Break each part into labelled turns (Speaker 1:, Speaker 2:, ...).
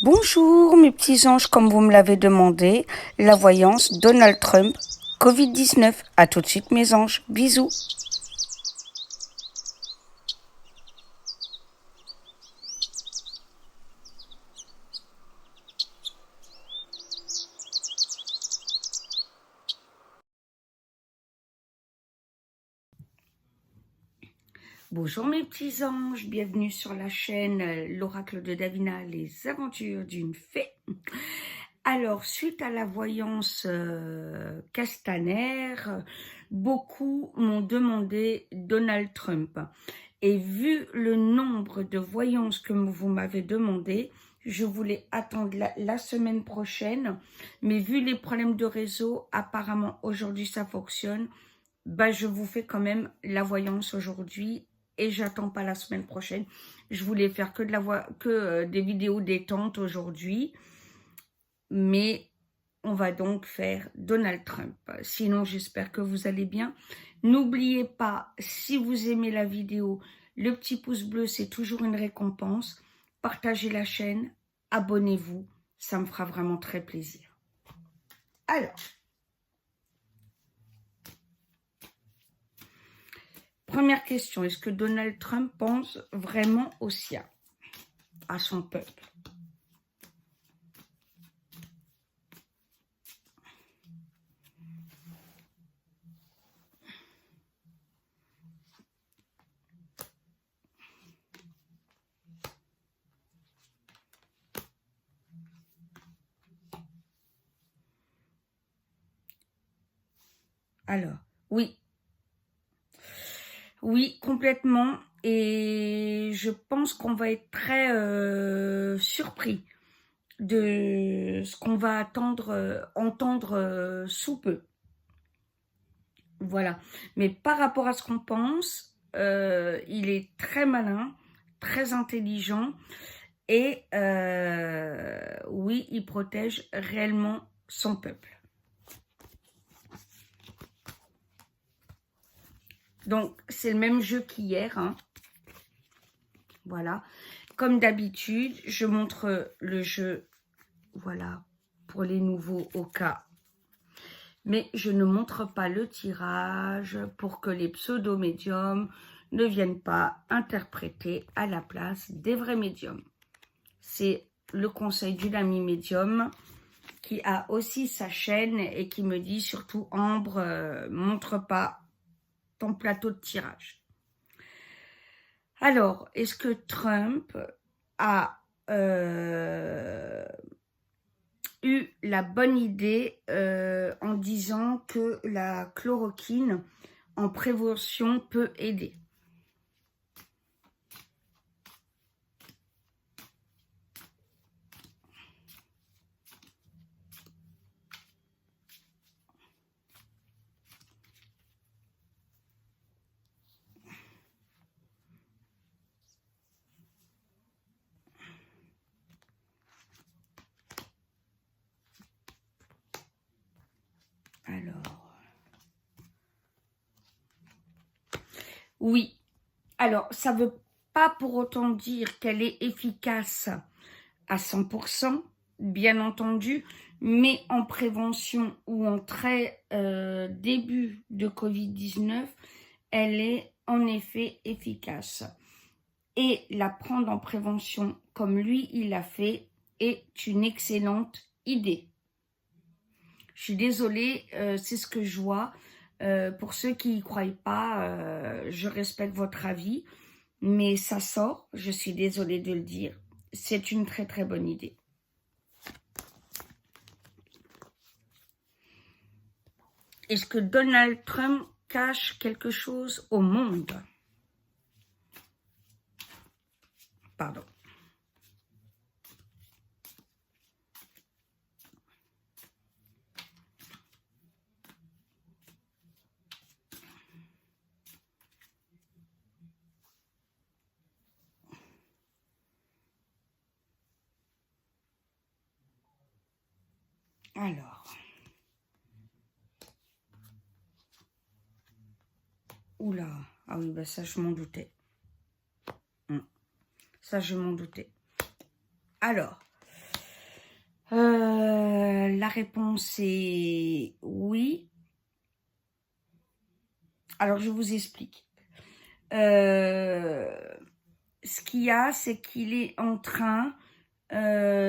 Speaker 1: Bonjour mes petits anges, comme vous me l'avez demandé, la voyance Donald Trump, Covid-19. À tout de suite mes anges, bisous. Bonjour mes petits anges, bienvenue sur la chaîne L'Oracle de Davina, les aventures d'une fée. Alors, suite à la voyance Castaner, beaucoup m'ont demandé Donald Trump. Et vu le nombre de voyances que vous m'avez demandé, je voulais attendre la semaine prochaine. Mais vu les problèmes de réseau, apparemment aujourd'hui ça fonctionne. Bah, je vous fais quand même la voyance aujourd'hui et j'attends pas la semaine prochaine. Je voulais faire que des vidéos détentes aujourd'hui. Mais on va donc faire Donald Trump. Sinon, j'espère que vous allez bien. N'oubliez pas, si vous aimez la vidéo, le petit pouce bleu, c'est toujours une récompense. Partagez la chaîne, abonnez-vous, ça me fera vraiment très plaisir. Alors, première question, est-ce que Donald Trump pense vraiment au sien, à son peuple? Alors, oui. Oui, complètement. Et je pense qu'on va être très surpris de ce qu'on va entendre sous peu. Voilà. Mais par rapport à ce qu'on pense, il est très malin, très intelligent et oui, il protège réellement son peuple. Donc, c'est le même jeu qu'hier, hein. Voilà. Comme d'habitude, je montre le jeu, voilà, pour les nouveaux au cas. Mais je ne montre pas le tirage pour que les pseudo-médiums ne viennent pas interpréter à la place des vrais médiums. C'est le conseil d'une amie médium qui a aussi sa chaîne et qui me dit surtout Ambre, montre pas ton plateau de tirage. Alors, est-ce que Trump a eu la bonne idée en disant que la chloroquine en prévention peut aider? Alors, oui. Alors, ça ne veut pas pour autant dire qu'elle est efficace à 100%, bien entendu, mais en prévention ou en très début de Covid-19, elle est en effet efficace. Et la prendre en prévention comme lui, il l'a fait, est une excellente idée. Je suis désolée, c'est ce que je vois. Pour ceux qui n'y croient pas, je respecte votre avis, mais ça sort, je suis désolée de le dire. C'est une très très bonne idée. Est-ce que Donald Trump cache quelque chose au monde? Pardon. Alors. Oula. Ah oui, bah ça, je m'en doutais. Ça, je m'en doutais. Alors. La réponse est oui. Alors, je vous explique. Ce qu'il y a, c'est qu'il est en train,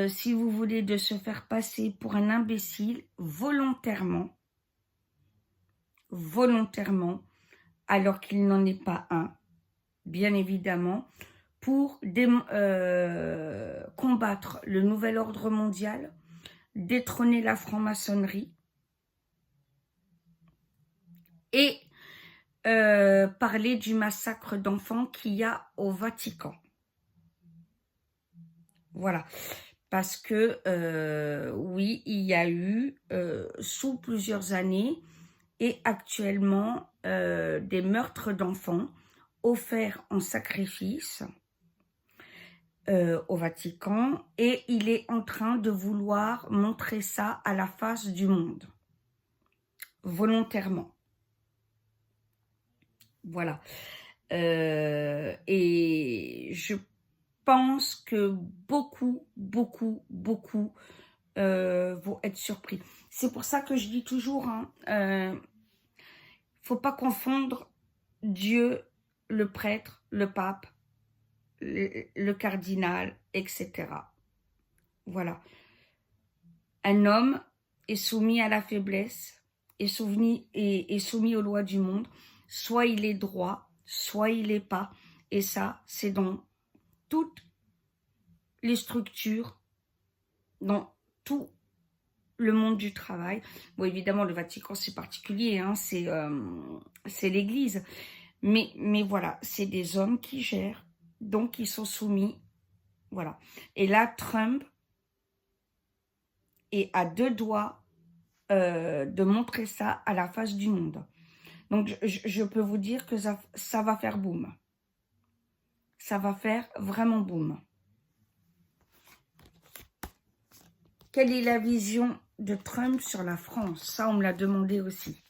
Speaker 1: si vous voulez, de se faire passer pour un imbécile volontairement, alors qu'il n'en est pas un, bien évidemment, pour combattre le nouvel ordre mondial, détrôner la franc-maçonnerie et parler du massacre d'enfants qu'il y a au Vatican. Voilà, parce que oui, il y a eu sous plusieurs années et actuellement des meurtres d'enfants offerts en sacrifice au Vatican, et il est en train de vouloir montrer ça à la face du monde, volontairement. Voilà. Et je pense que beaucoup vont être surpris. C'est pour ça que je dis toujours, faut pas confondre Dieu, le prêtre, le pape, le cardinal, etc. Voilà. Un homme est soumis à la faiblesse, est soumis aux lois du monde. Soit il est droit, soit il n'est pas. Et ça, c'est dans toutes les structures, dans tout le monde du travail. Bon, évidemment, le Vatican, c'est particulier, hein, c'est l'Église. Mais voilà, c'est des hommes qui gèrent, donc ils sont soumis. Voilà. Et là, Trump est à deux doigts de montrer ça à la face du monde. Donc, je peux vous dire que ça va faire boum. Ça va faire vraiment boum. Quelle est la vision de Trump sur la France? Ça, on me l'a demandé aussi.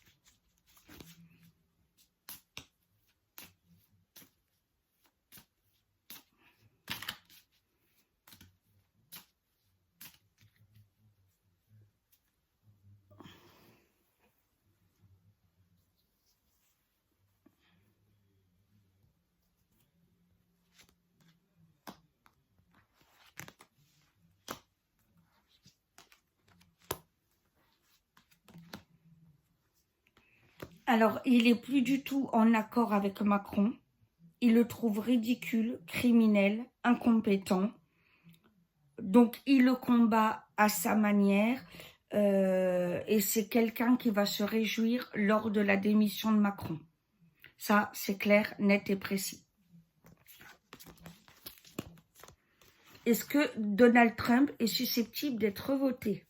Speaker 1: Alors, il n'est plus du tout en accord avec Macron. Il le trouve ridicule, criminel, incompétent. Donc, il le combat à sa manière. Et c'est quelqu'un qui va se réjouir lors de la démission de Macron. Ça, c'est clair, net et précis. Est-ce que Donald Trump est susceptible d'être revoté?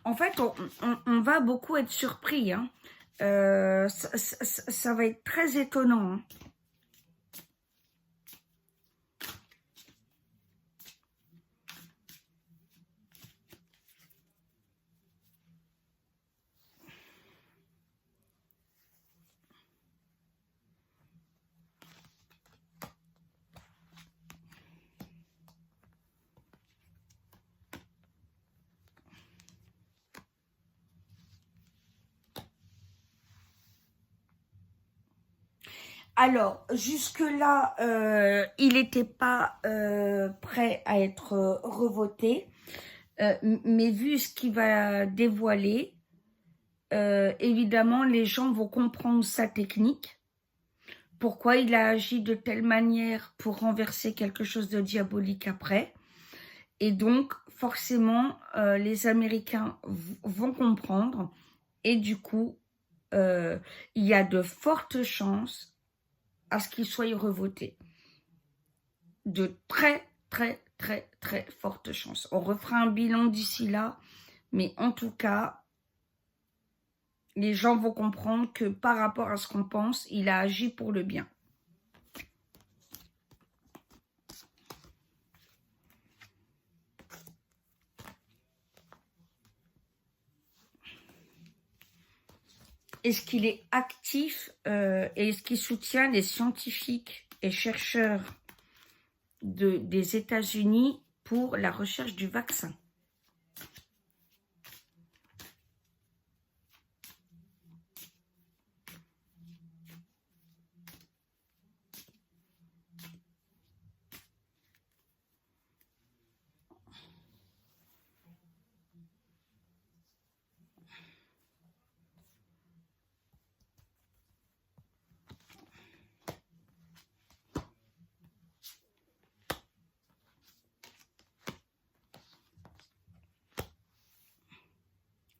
Speaker 1: En fait, on va beaucoup être surpris. Hein. Ça va être très étonnant. Hein. Alors, jusque-là, il n'était pas prêt à être revoté. Mais vu ce qu'il va dévoiler, évidemment, les gens vont comprendre sa technique. Pourquoi il a agi de telle manière pour renverser quelque chose de diabolique après. Et donc, forcément, les Américains vont comprendre. Et du coup, il y a de fortes chances à ce qu'il soit revoté. De très fortes chances. On refera un bilan d'ici là. Mais en tout cas, les gens vont comprendre que par rapport à ce qu'on pense, il a agi pour le bien. Est-ce qu'il est actif et est-ce qu'il soutient les scientifiques et chercheurs des États-Unis pour la recherche du vaccin?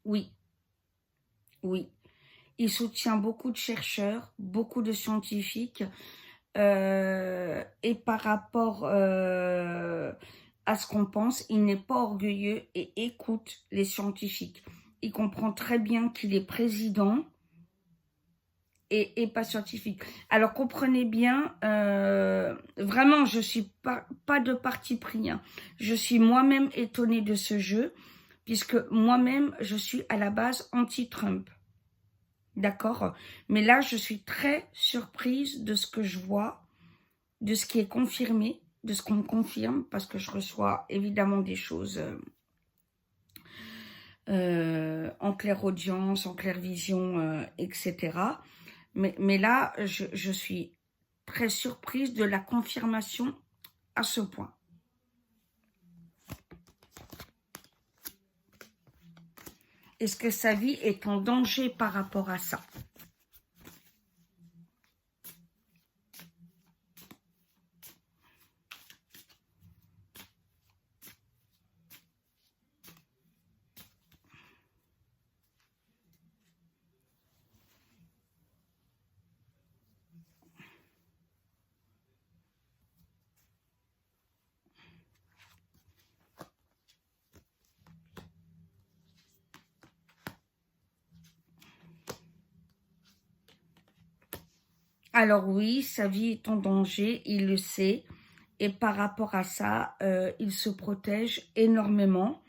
Speaker 1: Oui, oui. Il soutient beaucoup de chercheurs, beaucoup de scientifiques. Et par rapport à ce qu'on pense, il n'est pas orgueilleux et écoute les scientifiques. Il comprend très bien qu'il est président et pas scientifique. Alors comprenez bien, vraiment, je suis pas de parti pris. Hein. Je suis moi-même étonnée de ce jeu, puisque moi-même, je suis à la base anti-Trump. D'accord? Mais là, je suis très surprise de ce que je vois, de ce qui est confirmé, de ce qu'on me confirme, parce que je reçois évidemment des choses en clairaudience, en clairvision, etc. Mais là, je suis très surprise de la confirmation à ce point. Est-ce que sa vie est en danger par rapport à ça? Alors oui, sa vie est en danger, il le sait. Et par rapport à ça, il se protège énormément.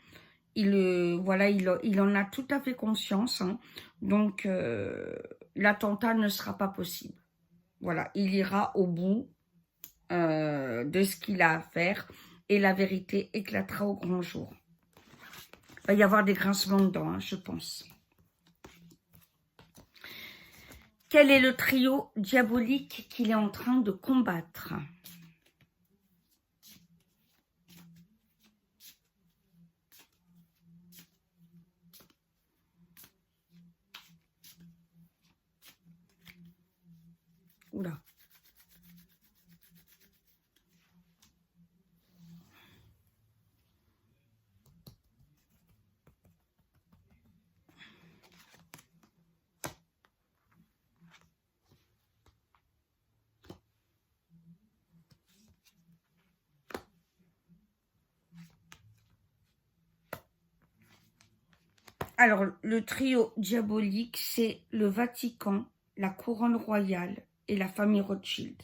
Speaker 1: Voilà, il en a tout à fait conscience. Hein. Donc, l'attentat ne sera pas possible. Voilà, il ira au bout de ce qu'il a à faire et la vérité éclatera au grand jour. Il va y avoir des grincements de dents, hein, je pense. Quel est le trio diabolique qu'il est en train de combattre? Oula. Alors, le trio diabolique, c'est le Vatican, la couronne royale et la famille Rothschild.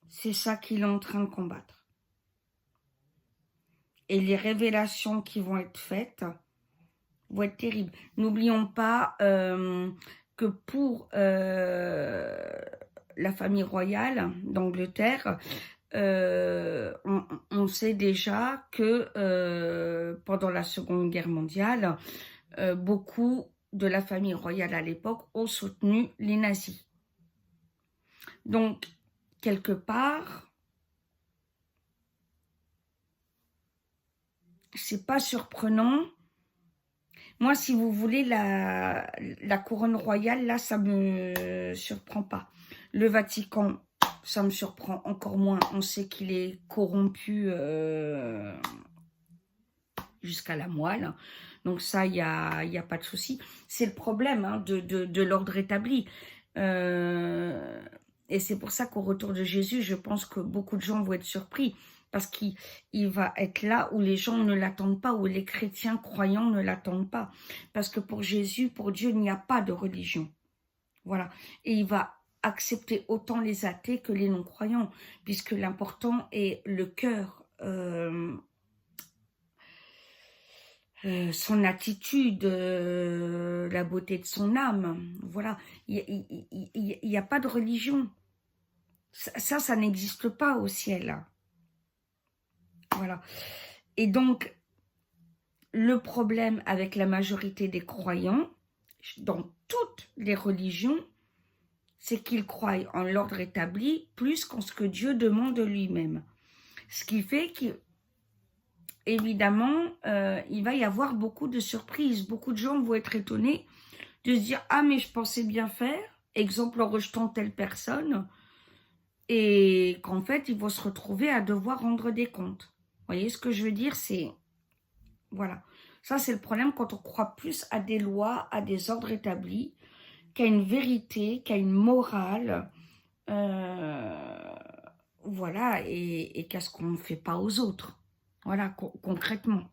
Speaker 1: C'est ça qu'il est en train de combattre. Et les révélations qui vont être faites vont être terribles. N'oublions pas que pour la famille royale d'Angleterre, on sait déjà que pendant la Seconde Guerre mondiale, beaucoup de la famille royale à l'époque ont soutenu les nazis. Donc, quelque part, c'est pas surprenant. Moi, si vous voulez, la couronne royale, là, ça me surprend pas. Le Vatican, ça me surprend encore moins. On sait qu'il est corrompu jusqu'à la moelle. Donc ça, il y a pas de souci. C'est le problème hein, de l'ordre établi. Et c'est pour ça qu'au retour de Jésus, je pense que beaucoup de gens vont être surpris. Parce qu'il va être là où les gens ne l'attendent pas, où les chrétiens croyants ne l'attendent pas. Parce que pour Jésus, pour Dieu, il n'y a pas de religion. Voilà. Et il va accepter autant les athées que les non-croyants. Puisque l'important est le cœur. son attitude, la beauté de son âme. Voilà, il n'y a pas de religion. Ça n'existe pas au ciel. Voilà. Et donc, le problème avec la majorité des croyants, dans toutes les religions, c'est qu'ils croient en l'ordre établi plus qu'en ce que Dieu demande de lui-même. Ce qui fait qu'évidemment, il va y avoir beaucoup de surprises. Beaucoup de gens vont être étonnés de se dire « Ah, mais je pensais bien faire », exemple en rejetant telle personne, et qu'en fait, ils vont se retrouver à devoir rendre des comptes. Vous voyez ce que je veux dire? C'est... Voilà. Ça, c'est le problème quand on croit plus à des lois, à des ordres établis, qu'à une vérité, qu'à une morale, voilà, et qu'à ce qu'on ne fait pas aux autres. Voilà, concrètement.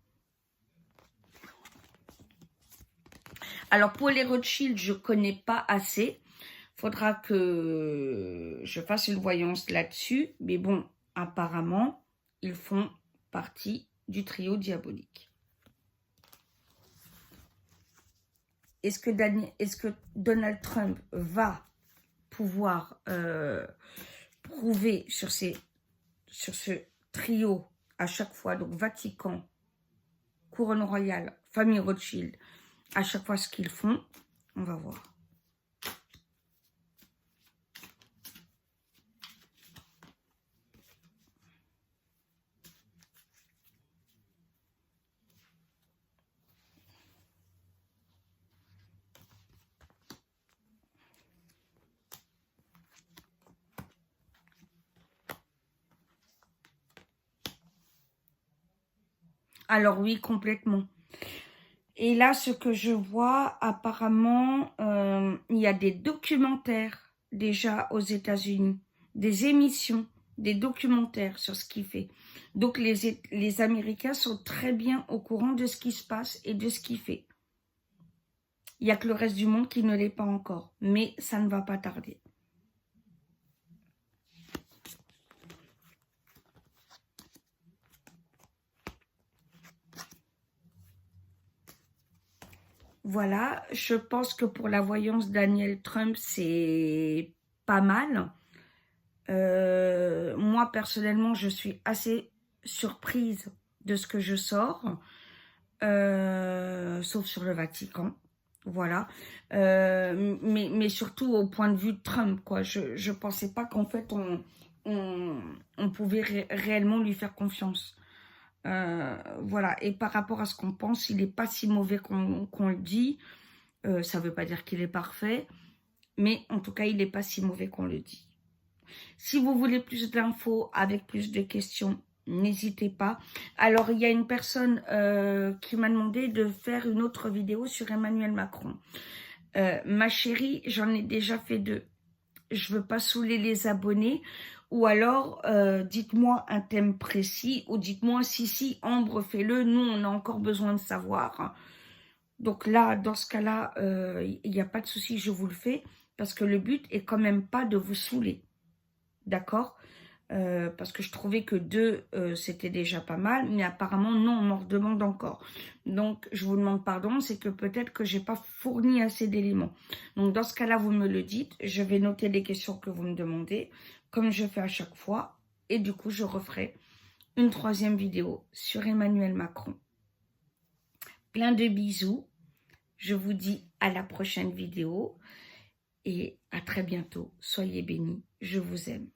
Speaker 1: Alors, pour les Rothschild, je ne connais pas assez. Faudra que je fasse une voyance là-dessus. Mais bon, apparemment, ils font partie du trio diabolique. Est-ce que Donald Trump va pouvoir prouver sur ce trio à chaque fois, donc Vatican, Couronne Royale, famille Rothschild, à chaque fois ce qu'ils font? On va voir. Alors oui, complètement. Et là, ce que je vois, apparemment, il y a des documentaires déjà aux États-Unis, des émissions, des documentaires sur ce qu'il fait. Donc, les Américains sont très bien au courant de ce qui se passe et de ce qu'il fait. Il n'y a que le reste du monde qui ne l'est pas encore, mais ça ne va pas tarder. Voilà, je pense que pour la voyance Daniel Trump, c'est pas mal. Moi, personnellement, je suis assez surprise de ce que je sors, sauf sur le Vatican. Voilà. Mais surtout au point de vue de Trump, quoi. Je pensais pas qu'en fait, on pouvait réellement lui faire confiance. Voilà, et par rapport à ce qu'on pense, il n'est pas si mauvais qu'on le dit. Ça ne veut pas dire qu'il est parfait, mais en tout cas, il n'est pas si mauvais qu'on le dit. Si vous voulez plus d'infos avec plus de questions, n'hésitez pas. Alors, il y a une personne qui m'a demandé de faire une autre vidéo sur Emmanuel Macron. Ma chérie, j'en ai déjà fait 2. Je ne veux pas saouler les abonnés. Ou alors, dites-moi un thème précis, ou dites-moi si, Ambre, fais-le, nous, on a encore besoin de savoir. Donc là, dans ce cas-là, il n'y a pas de souci, je vous le fais, parce que le but est quand même pas de vous saouler, d'accord? Parce que je trouvais que 2, c'était déjà pas mal, mais apparemment, non, on m'en redemande encore. Donc, je vous demande pardon, c'est que peut-être que j'ai pas fourni assez d'éléments. Donc, dans ce cas-là, vous me le dites, je vais noter les questions que vous me demandez, comme je fais à chaque fois, et du coup, je referai une 3e vidéo sur Emmanuel Macron. Plein de bisous, je vous dis à la prochaine vidéo, et à très bientôt. Soyez bénis, je vous aime.